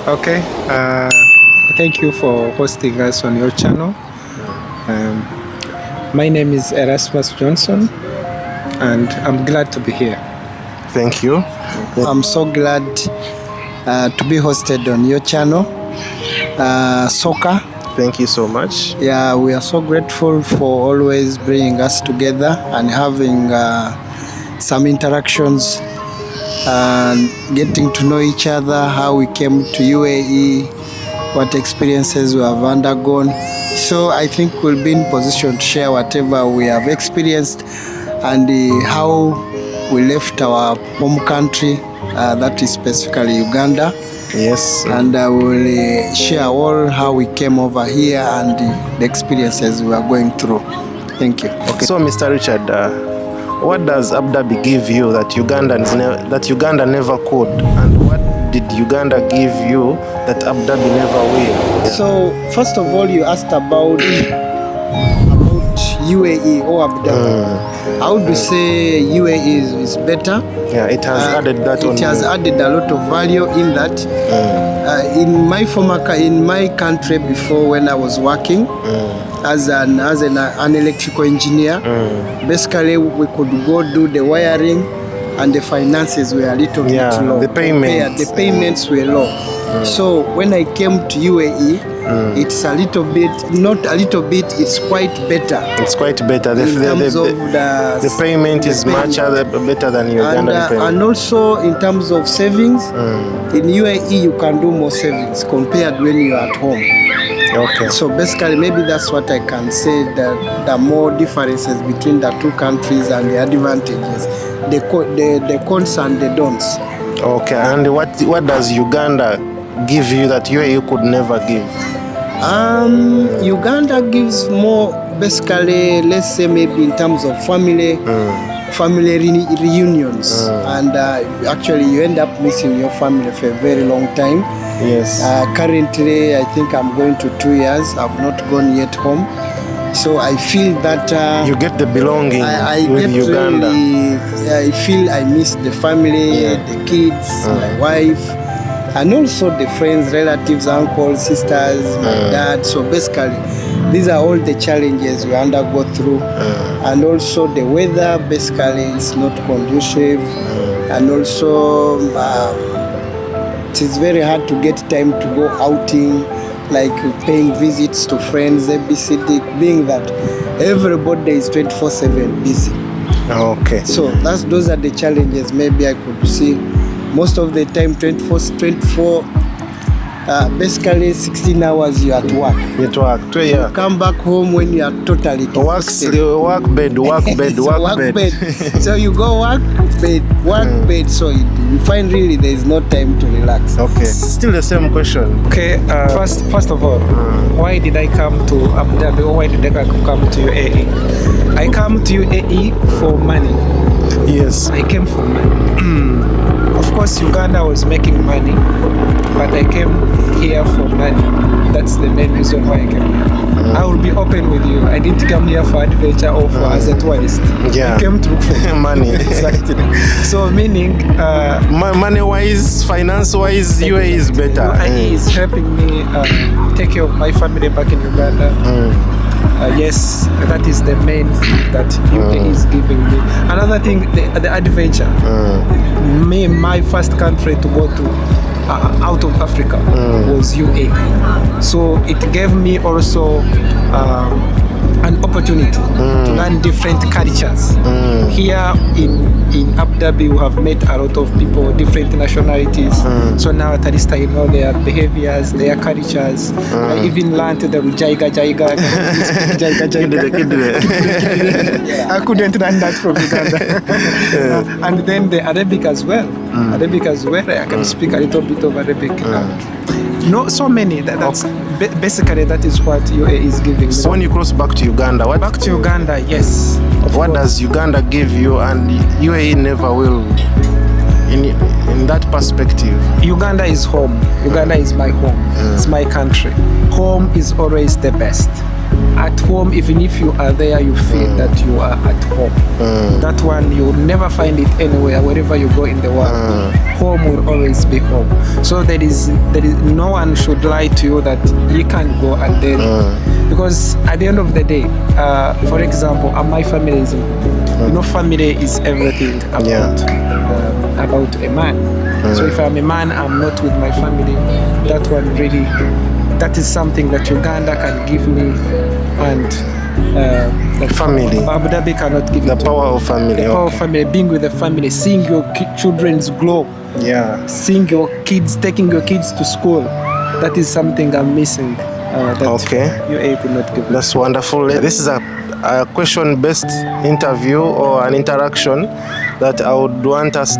Okay, thank you for hosting us on your channel. My name is Erasmus Johnson, and I'm glad to be here. Thank you. I'm so glad to be hosted on your channel, Soccer. Thank you so much. Yeah, we are so grateful for always bringing us together and having some interactions and getting to know each other, how we came to UAE, what experiences we have undergone. So I think we'll be in position to share whatever we have experienced and how we left our home country, that is specifically Uganda. Yes. And we'll share all how we came over here and the experiences we are going through. Thank you. Okay. So, Mr. Richard, what does Abu Dhabi give you that Uganda never could, and what did Uganda give you that Abu Dhabi never will? So, first of all, you asked about UAE or Abu Dhabi. I would say UAE is better. Yeah, it has added that. It has added a lot of value in that. In my country before, when I was working as an electrical engineer, basically we could go do the wiring, and the finances were a little bit low. The payments were low. So when I came to UAE, it's a little bit, not a little bit, it's quite better. It's quite better. The payment is much better than Ugandan payment. And also in terms of savings, in UAE you can do more savings compared when you are at home. Okay. So basically maybe that's what I can say, that the more differences between the two countries and the advantages, the cons and the don'ts. Okay, and what does Uganda give you that UAE could never give? Uganda gives more, basically, let's say maybe in terms of family reunions, and actually you end up missing your family for a very long time. Yes. Currently, I think I'm going to 2 years. I've not gone yet home. So I feel that you get the belonging with Uganda. Really, I feel I miss the family, the kids, my wife, and also the friends, relatives, uncles, sisters, my dad. So basically, these are all the challenges we undergo through. And also the weather, basically, is not conducive. And also, it is very hard to get time to go outing, like paying visits to friends, ABCD, being that everybody is 24/7 busy. Okay. So those are the challenges maybe I could see. Most of the time, 24, basically 16 hours you are at work. You at work, You come back home when you are totally exhausted. Work bed. So you go work bed. So you find really there is no time to relax. Okay. Still the same question. Okay, first of all, why did I come to Abu Dhabi, or why did I come to UAE? I come to UAE for money. Yes. I came for money. Of course, Uganda was making money, but I came here for money. That's the main reason why I came here. I will be open with you. I didn't come here for adventure or for as a tourist. Yeah. I came to look for money. Exactly. So meaning, money-wise, finance-wise, UAE is better. UAE is helping me take care of my family back in Uganda. Yes, that is the main thing that UAE is giving me. Another thing, the adventure. My first country to go to out of Africa was UAE. So it gave me also an opportunity to learn different cultures. Here in Abu Dhabi, we have met a lot of people, different nationalities. So now at least I know their behaviors, their cultures. I even learned the jaiga. I couldn't learn that from Uganda. And then the Arabic as well. I can speak a little bit of Arabic. No, so many. Basically, that is what UAE is giving. So when you cross back to Uganda, back to Uganda, yes. What does Uganda give you and UAE never will? In that perspective, Uganda is home. Uganda is my home. It's my country. Home is always the best. at home, even if you are there, you feel that you are at home. That one, you'll never find it anywhere, wherever you go in the world. Home will always be home. So there is no one should lie to you that you can't go and then, because at the end of the day, for example, my family is, family is everything about a man. So if I'm a man, I'm not with my family. That one really, that is something that Uganda can give me, and family. Abu Dhabi cannot give The power of family. The power of family, being with the family, seeing your children's grow. Yeah. Seeing your kids, taking your kids to school. That is something I'm missing. That UAE could not give. That's wonderful. This is a question-based interview or an interaction that I would want us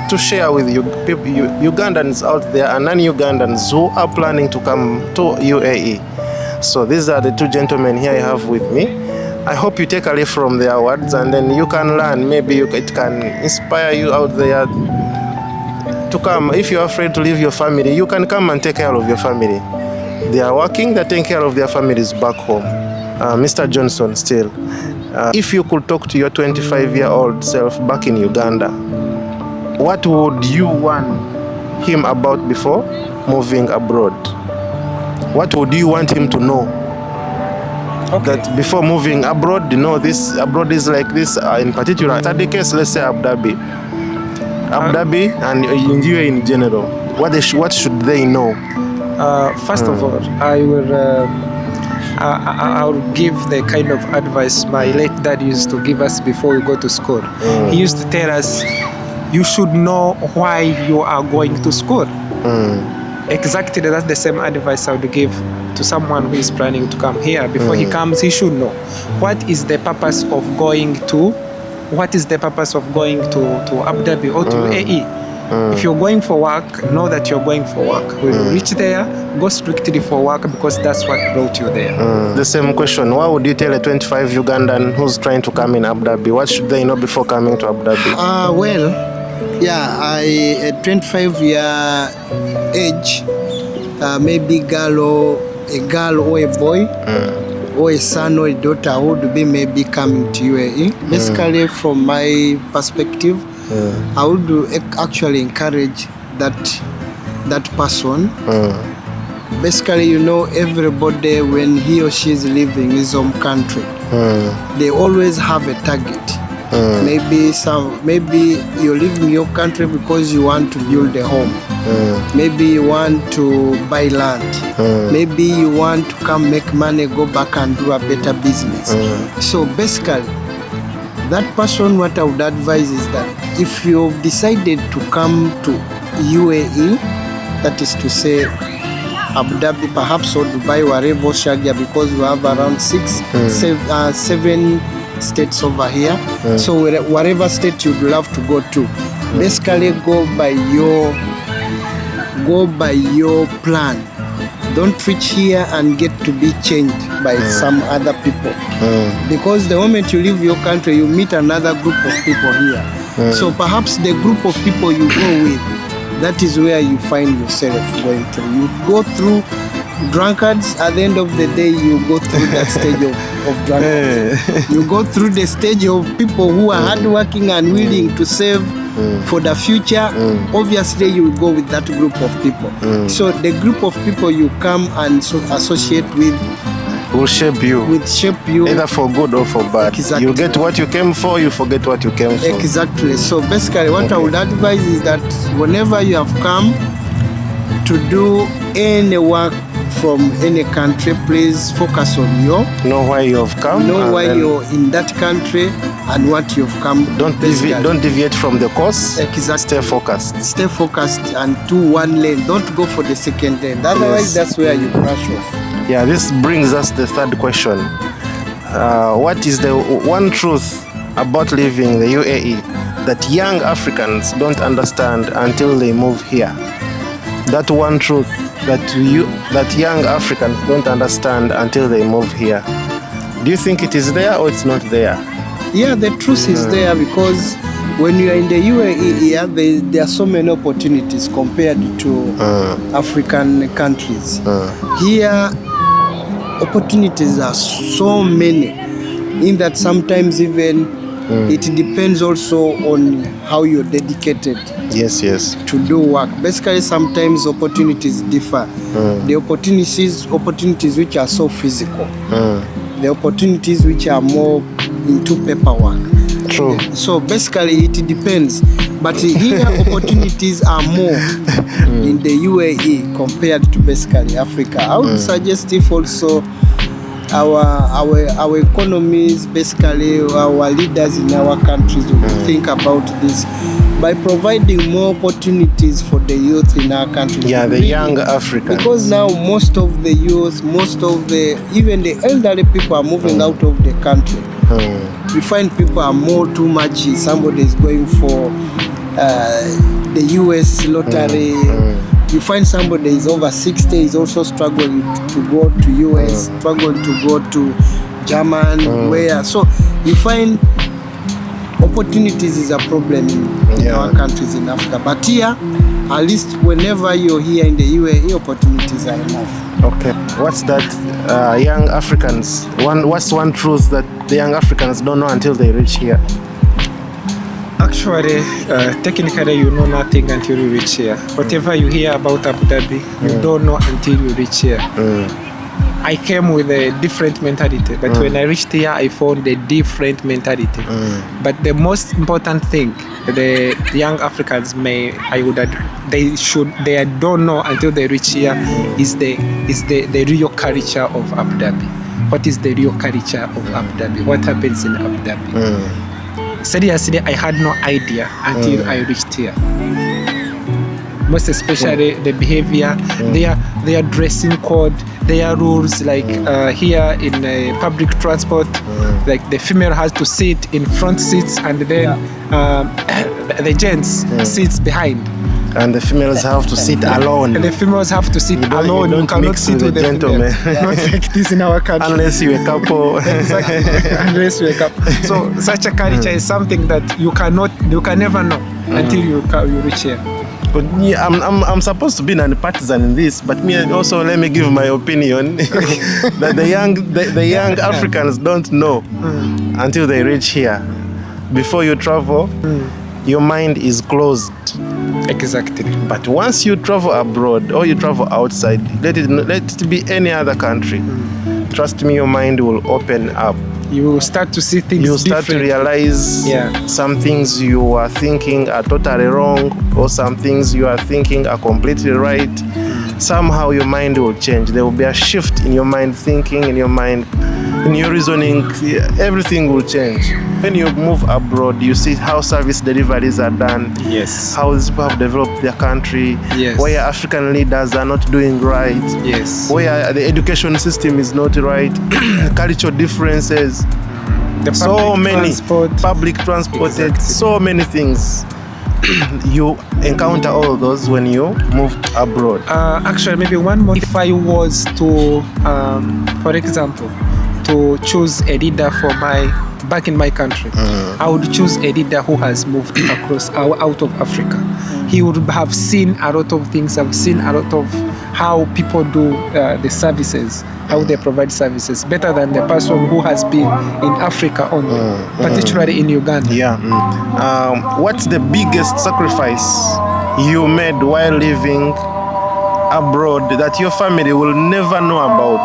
to share with you, people, Ugandans out there and non-Ugandans who are planning to come to UAE. So these are the two gentlemen here I have with me. I hope you take a leaf from their words, and then you can learn. Maybe it can inspire you out there to come. If you're afraid to leave your family, you can come and take care of your family. They are working, they're taking care of their families back home. Mr. Johnson, still, if you could talk to your 25-year-old self back in Uganda, what would you want him about before moving abroad? What would you want him to know? That before moving abroad, this abroad is like this. In particular, study case, let's say Abu Dhabi and India in general. What should they know? First of all, I will give the kind of advice my late dad used to give us before we go to school. He used to tell us, you should know why you are going to school. Exactly, that's the same advice I would give to someone who is planning to come here. Before he comes, he should know what is the purpose of going to Abu Dhabi or to UAE. If you're going for work, know that you're going for work. When you reach there, go strictly for work, because that's what brought you there. The same question, what would you tell a 25 Ugandan who's trying to come in Abu Dhabi? What should they know before coming to Abu Dhabi? A 25-year age, maybe a girl or a boy, or a son or a daughter would be maybe coming to UAE. Basically, from my perspective, I would actually encourage that person. Basically, everybody, when he or she is leaving his home country, they always have a target. Maybe you're leaving your country because you want to build a home. Maybe you want to buy land. Maybe you want to come make money, go back and do a better business. So basically, that person, what I would advise is that if you've decided to come to UAE, that is to say Abu Dhabi, perhaps, or Dubai, wherever, Sharjah, because we have around 7 states over here. So whatever state you'd love to go to, basically go by your plan. Don't reach here and get to be changed by some other people, because the moment you leave your country, you meet another group of people here. So perhaps the group of people you go with, that is where you find yourself going through. You go through drunkards. At the end of the day, you go through that stage of drunkards. You go through the stage of people who are hardworking and willing to save for the future. Obviously, you will go with that group of people. So the group of people you come and associate with will shape you. Either for good or for bad. Exactly. You get what you came for, you forget what you came for. Exactly. So basically, what I would advise is that whenever you have come to do any work from any country, please focus on know why you have come. Know why you're in that country and what you've come. Don't deviate from the course. Exactly. Stay focused and do one lane. Don't go for the second lane. Otherwise, that's where you crash off. Yeah, this brings us the third question. What is the one truth about living the UAE that young Africans don't understand until they move here? That one truth that young Africans don't understand until they move here. Do you think it is there or it's not there? Yeah, the truth is there, because when you are in the UAE, there are so many opportunities compared to African countries. Here, opportunities are so many, in that sometimes even it depends also on how you're dedicated Yes. to do work. Basically, sometimes opportunities differ. The opportunities which are so physical, the opportunities which are more into paperwork. True. So basically, it depends. But here, opportunities are more in the UAE compared to basically Africa. I would suggest if also our economies, basically our leaders in our countries will think about this by providing more opportunities for the youth in our country. Yeah, the young Africans. Because now most of the youth, even the elderly people are moving out of the country. You find people are too much. Somebody is going for the US lottery. You find somebody is over 60 is also struggling to go to US, struggling to go to German, where. So you find opportunities is a problem in our countries in Africa. But here, at least whenever you're here in the UAE, opportunities are enough. Okay. What's that young Africans, what's one truth that the young Africans don't know until they reach here? Actually, technically, you know nothing until you reach here. Whatever you hear about Abu Dhabi, you don't know until you reach here. I came with a different mentality, but when I reached here, I found a different mentality. But the most important thing, the young Africans they don't know until they reach here is the real culture of Abu Dhabi. What is the real culture of Abu Dhabi? What happens in Abu Dhabi? Seriously, I had no idea until I reached here. Most especially the behavior, their dressing code, their rules. Like here in public transport, like the female has to sit in front seats, and then the gents sits behind. And the females have to sit alone. And the females have to sit alone. You cannot sit with the gentlemen. Not like this in our country. Unless you're a couple. Exactly. Unless you're a couple. So such a culture is something that you can never know until you reach here. But yeah, I'm supposed to be non-partisan in this, but me also let me give my opinion that the young Africans don't know until they reach here. Before you travel, your mind is closed. Exactly. But once you travel abroad or you travel outside, let it be any other country. Trust me, your mind will open up. You will start to see things. You start to realize some things you are thinking are totally wrong, or some things you are thinking are completely right. Somehow your mind will change. There will be a shift in your mind thinking, in your mind, in your reasoning. Everything will change. When you move abroad, you see how service deliveries are done. Yes. How these people have developed their country. Yes. Where African leaders are not doing right. Yes. Where the education system is not right. Cultural differences. Public transport. Exactly. So many things. You encounter all of those when you move abroad. Actually, maybe one more. If I was to, for example, to choose a leader back in my country, I would choose a leader who has moved out of Africa. He would have seen a lot of things. I've seen a lot of how people do the services, how they provide services, better than the person who has been in Africa only, particularly in Uganda. What's the biggest sacrifice you made while living abroad that your family will never know about?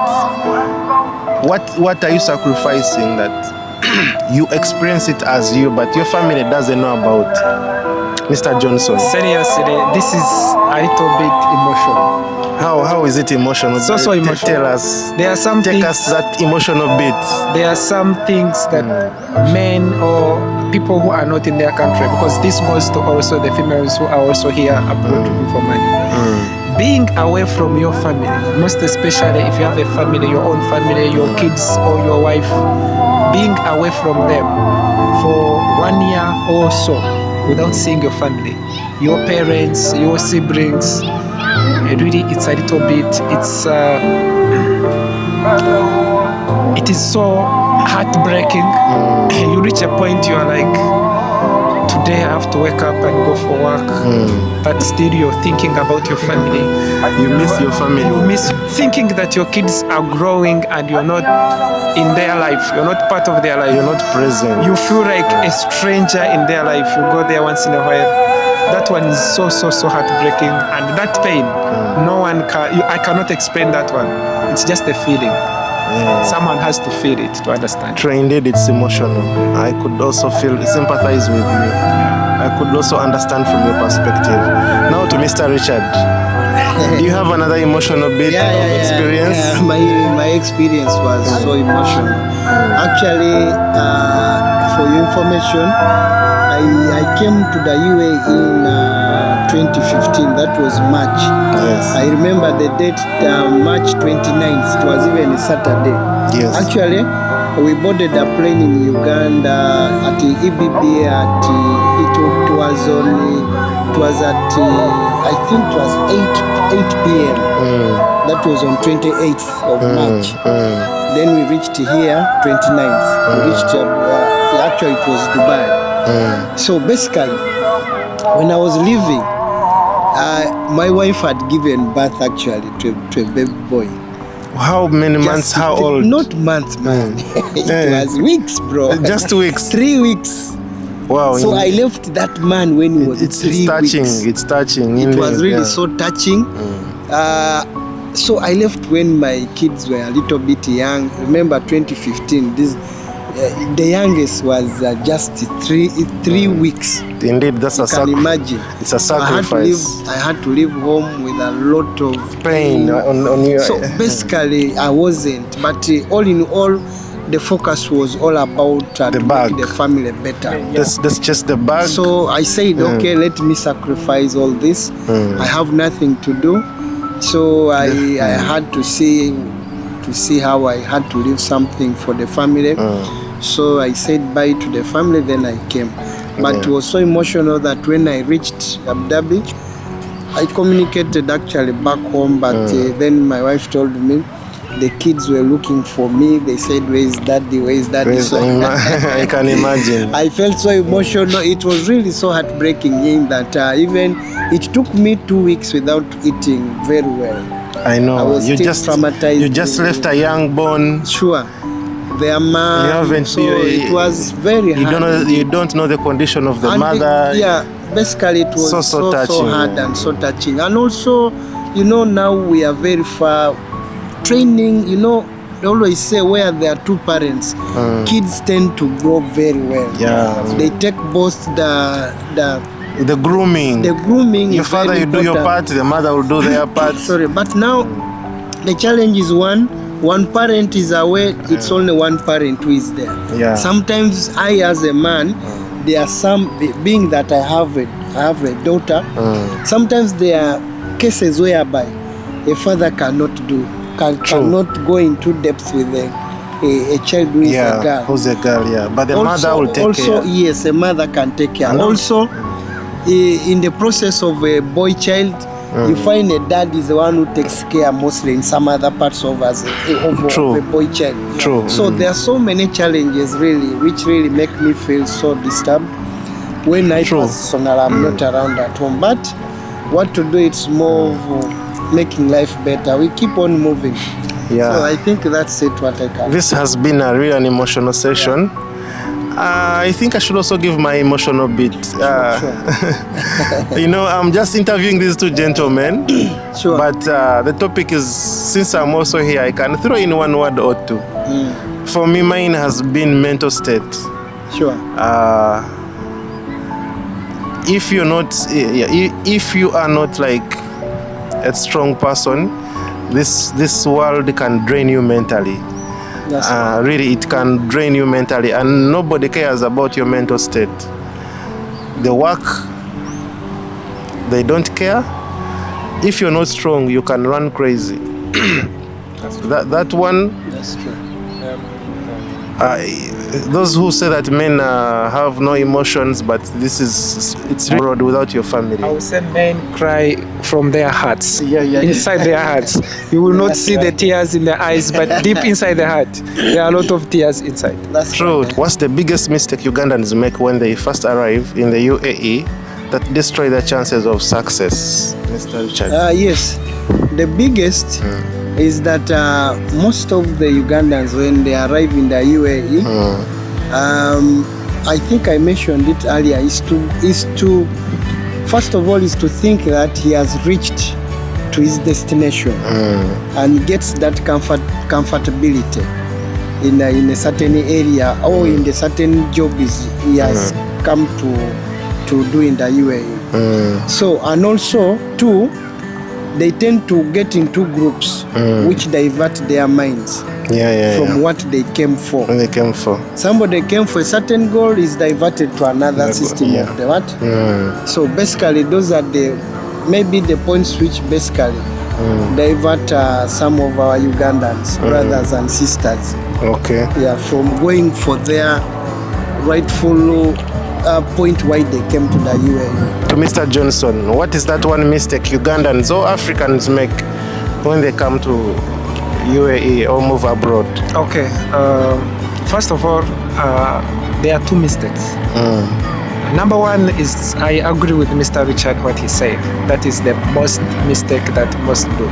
What are you sacrificing that you experience it as you, but your family doesn't know about? Mr. Johnson. Seriously, this is a little bit emotional. How is it emotional? It's also emotional. Tell us. There are some Take us that emotional bit. There are some things that men or people who are not in their country, because this goes to also the females who are also here abroad looking for money. Being away from your family, most especially if you have a family, your own family, your kids or your wife, being away from them for 1 year or so without seeing your family, your parents, your siblings, really it's a little bit, it is so heartbreaking. You reach a point you are like, today I have to wake up and go for work, but still you're thinking about your family. You miss your family. You miss thinking that your kids are growing and you're not in their life. You're not part of their life. You're not present. You feel like a stranger in their life. You go there once in a while. That one is so heartbreaking, and that pain, no one can. I cannot explain that one. It's just a feeling. Yeah. Someone has to feel it to understand. Indeed, it's emotional. I could also sympathize with you. I could also understand from your perspective. Now to Mr. Richard. Do you have another emotional bit of experience? Yeah. My experience was so emotional. Actually, for your information, I came to the UAE in 2015. That was March. Yes. I remember the date, March 29th. It was even a Saturday. Yes. Actually, we boarded a plane in Uganda at the EBB at it was at I think it was 8 p.m. That was on 28th of March. Then we reached here 29th. We reached actually it was Dubai. So basically, when I was leaving, my wife had given birth actually to a baby boy. How many months? How old? Not months, man. It was weeks, bro. Just weeks. 3 weeks. Wow. So I left that man when he was It's 3 touching. weeks. It's touching. It was really so touching. So I left when my kids were a little bit young. Remember 2015, the youngest was just 3 weeks. Indeed, that's a Can imagine. It's a sacrifice. I had to leave home with a lot of Pain on you. So basically, I wasn't. But all in all, the focus was all about The to bag. make the family better. That's just the bag. So I said, okay, let me sacrifice all this. I have nothing to do. So I had to see how I had to leave something for the family. So I said bye to the family, then I came. But it was so emotional that when I reached Abu Dhabi, I communicated actually back home, but then my wife told me the kids were looking for me. They said, where is daddy? Where is daddy? So I can imagine. I felt so emotional. It was really so heartbreaking in that even it took me 2 weeks without eating very well. I know. I was still traumatized. You just left a young born. Sure. Their mom. You haven't. So it was very hard. You don't know the condition of the mother. Basically it was so hard and so touching. And also, now we are very far. Training, they always say where there are two parents, kids tend to grow very well. Yeah. They take both the grooming. The grooming. Your father, you do your part. The mother will do their part. Sorry, but now the challenge is one parent is away. It's only one parent who is there. Yeah. Sometimes I, as a man, there are some, being that I have a daughter. Sometimes there are cases whereby a father cannot go into depth with a child who is a girl. Who's a girl, yeah. But the mother will take care. Also, yes, a mother can take care. And also, in the process of a boy child, you find a dad is the one who takes care mostly in some other parts of a boy child. True. So there are so many challenges really, which really make me feel so disturbed when I personally am not around at home. But what to do, it's more of making life better. We keep on moving. Yeah. So I think that's it, what I can. This has been a real emotional session. I think I should also give my emotional bit. I'm just interviewing these two gentlemen. Sure. But the topic is, since I'm also here, I can throw in one word or two. For me, mine has been mental state. Sure. If you are not like a strong person, this world can drain you mentally. Really, it can drain you mentally, and nobody cares about your mental state. The work, they don't care. If you're not strong, you can run crazy. That one. That's true. those who say that men have no emotions, but it's road without your family. I would say men cry from their hearts, Yeah. inside their hearts. You will not see the tears in their eyes, but deep inside the heart, there are a lot of tears inside. That's True. right. What's the biggest mistake Ugandans make when they first arrive in the UAE that destroy their chances of success, Mr. Richard? Yes, the biggest is that most of the Ugandans, when they arrive in the UAE, I think I mentioned it earlier, is to first of all is to think that he has reached to his destination and gets that comfortability in a certain area or in the certain job he has come to do in the UAE. So, and also too, they tend to get into groups which divert their minds from what they came for. When they came for. Somebody came for a certain goal is diverted to another system of the what? So basically those are maybe the points which basically divert some of our Ugandans, brothers and sisters. Okay. Yeah, from going for their rightful point why they came to the UAE. To Mr. Johnson, what is that one mistake Ugandans or Africans make when they come to UAE or move abroad? Okay, first of all, there are two mistakes. Number one is, I agree with Mr. Richard what he said. That is the most mistake that most do.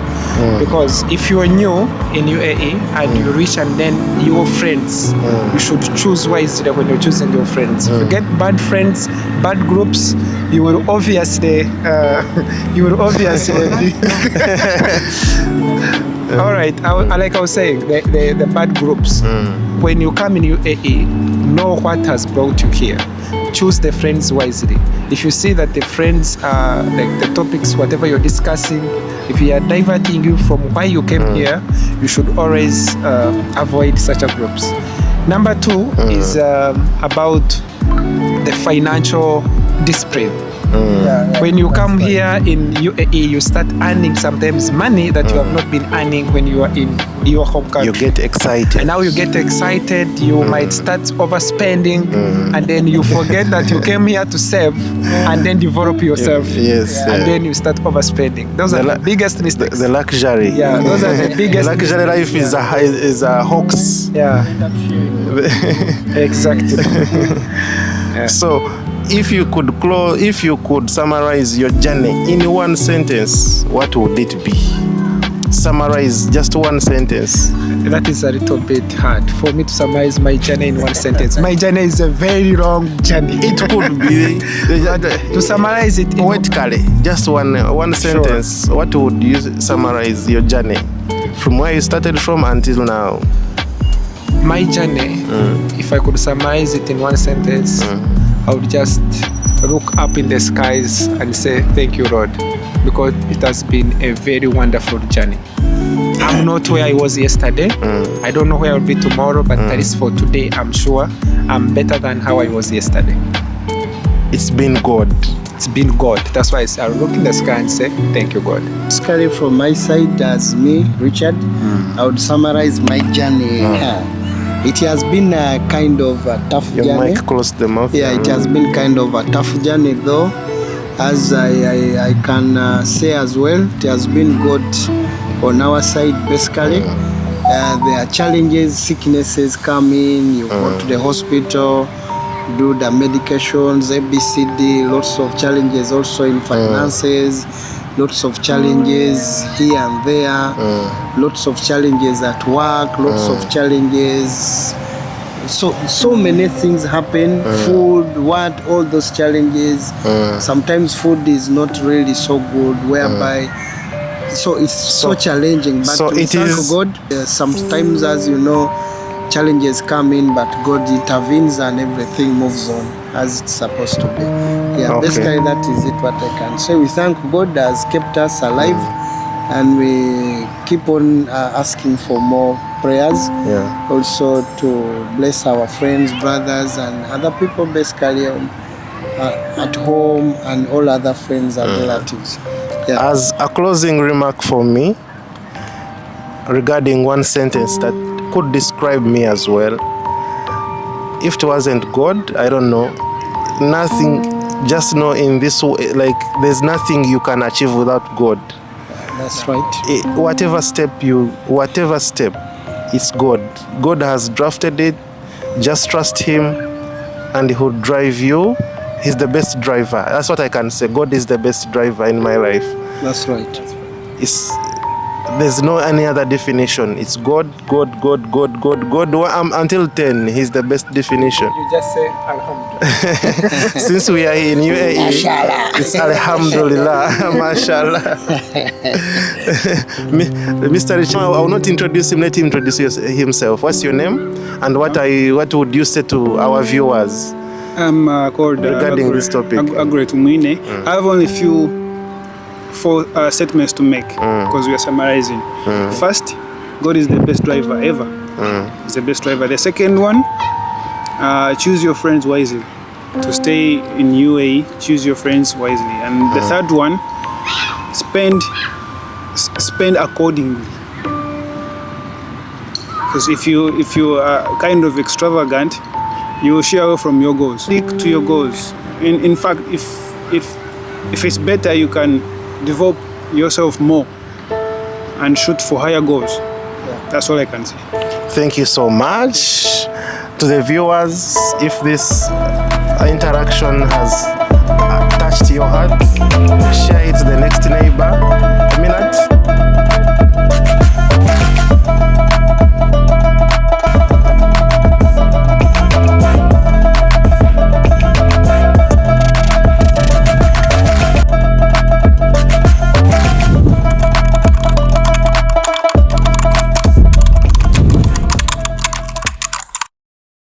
Because if you are new in UAE and you reach and then your friends, you should choose wisely when you're choosing your friends. If you get bad friends, bad groups, you will obviously all right, like I was saying, the bad groups. When you come in UAE, know what has brought you here. Choose the friends wisely. If you see that the friends are like the topics, whatever you're discussing, if you are diverting you from why you came here, you should always avoid such a groups. Number two is about the financial discipline. When you come here in UAE, you start earning sometimes money that you have not been earning when you are in your home country. You get excited. And now you get excited, you might start overspending, and then you forget that you came here to save and then develop yourself. Yes. And then you start overspending. Those are the biggest mistakes. The luxury. Yeah, those are the biggest luxury life is a hoax. Yeah. Exactly. So, if you could summarize your journey in one sentence, what would it be? Summarize just one sentence. That is a little bit hard for me to summarize my journey in one sentence. My journey is a very long journey. It could be to summarize it poetically, just one sentence. Sure. What would you summarize your journey from where you started from until now? My journey, if I could summarize it in one sentence, I would just look up in the skies and say, thank you, Lord, because it has been a very wonderful journey. I'm not where I was yesterday. I don't know where I'll be tomorrow, but at least for today, I'm sure I'm better than how I was yesterday. It's been God. It's been God. That's why I look in the sky and say, thank you, God. Basically, from my side, as me, Richard, I would summarize my journey. It has been a kind of a tough journey. Your mic close to the mouth. Yeah, it has been kind of a tough journey, though. As I can say as well, it has been good on our side, basically. There are challenges, sicknesses come in, you go to the hospital, do the medications, ABCD, lots of challenges also in finances, lots of challenges here and there, lots of challenges at work, lots of challenges. So many things happen, food, all those challenges. Sometimes food is not really so good, whereby so it's so challenging. But so we thank God. Sometimes, as you know, challenges come in, but God intervenes and everything moves on as it's supposed to be. Yeah, basically that is it what I can say. We thank God has kept us alive, and we keep on asking for more prayers. Also to bless our friends, brothers, and other people basically at home, and all other friends and relatives. Yeah. As a closing remark for me, regarding one sentence that could describe me as well, if it wasn't God, I don't know. Nothing, just know in this way, like there's nothing you can achieve without God. That's right. Whatever step, it's God. God has drafted it. Just trust Him, and He will drive you. He's the best driver. That's what I can say. God is the best driver in my life. That's right. There's no any other definition. It's God. Until 10, He's the best definition. You just say Alhamdulillah. Since we are in UAE, it's Alhamdulillah, Mashallah. Mr. Rich, I will not introduce him. Let him introduce himself. What's your name, and what would you say to our viewers? I'm called regarding this topic. Agret Mwine. I have only four statements to make because we are summarizing. First, God is the best driver ever. He's the best driver. The second one, choose your friends wisely. To stay in UAE, choose your friends wisely. And the third one, spend accordingly. Because if you are kind of extravagant, you will shy away from your goals. Stick to your goals. In fact, if it's better, you can develop yourself more and shoot for higher goals. That's all I can say. Thank you so much to the viewers. If this interaction has touched your heart, share it